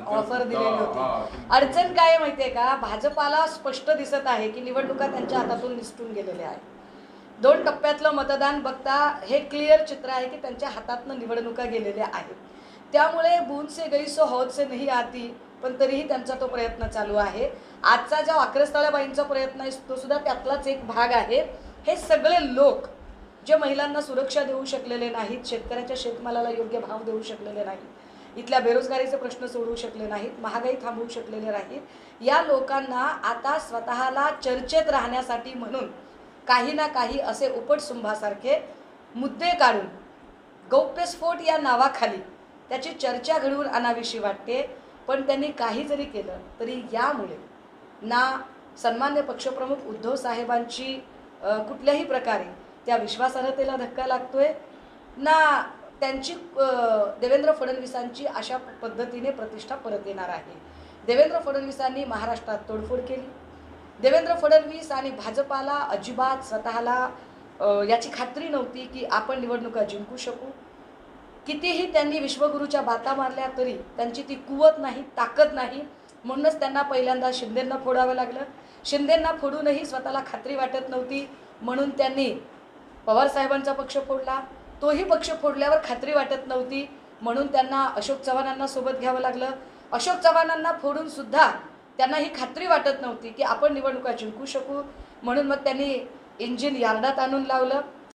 Offer दिलेली होती। अडचण काय माहितीये का, भाजपाला स्पष्ट दिसत आहे की निवडणुका त्यांच्या हातातून निसटून गेलेल्या आहेत। 2 टप्प्यातलं मतदान बघता हे क्लिअर चित्र आहे की त्यांच्या हातातनं निवडणुका गेलेल्या आहेत। त्यामुळे बूंद से गई सो हौद से नहीं आती, पण तरीही त्यांचा तो प्रयत्न चालू आहे। आजचा जो आक्रस्ताळाबाईंचा प्रयत्न आहे तो सुद्धा त्यातलाच एक भाग आहे। हे सगळे लोक जे महिलांना सुरक्षा देऊ शकलेले नाहीत, शेतकऱ्याच्या शेतमालाला योग्य भाव देऊ शकलेले नाहीत, इथल्या बेरोजगारीचे प्रश्न सोडवू शकले नाहीत, महागाई थांबवू शकलेले नाहीत, या लोकांना आता स्वतःला चर्चेत राहण्यासाठी म्हणून काही ना काही असे उपटसुंभासारखे मुद्दे काढून गौप्यस्फोट या नावाखाली त्याची चर्चा घडवून आणावीशी वाटते। पण त्यांनी काही जरी केलं तरी यामुळे ना सन्मान्य पक्षप्रमुख उद्धव साहेबांची कुठल्याही प्रकारे त्या विश्वासार्हतेला धक्का लागतोय, ना त्यांची देवेंद्र फडणवीसांची अशा पद्धतीने प्रतिष्ठा परत येणार आहे। देवेंद्र फडणवीसांनी महाराष्ट्रात तोडफोड केली। देवेंद्र फडणवीस आणि भाजपाला अजिबात स्वतःला याची खात्री नव्हती की आपण निवडणुका जिंकू शकू। कितीही त्यांनी विश्वगुरूच्या बाता मारल्या तरी त्यांची ती कुवत नाही, ताकद नाही। म्हणूनच त्यांना पहिल्यांदा शिंदेंना फोडावं लागलं। शिंदेंना फोडूनही स्वतःला खात्री वाटत नव्हती, म्हणून त्यांनी पवार साहेबांचा पक्ष फोडला। तोही पक्ष फोडल्यावर खात्री वाटत नव्हती, म्हणून त्यांना अशोक चव्हाणांना सोबत घ्यावं लागलं। अशोक चव्हाणांना फोडून सुद्धा त्यांना ही खात्री वाटत नव्हती की आपण निवडणुका जिंकू शकू, म्हणून मग त्यांनी इंजिन यार्डात आणून लावलं।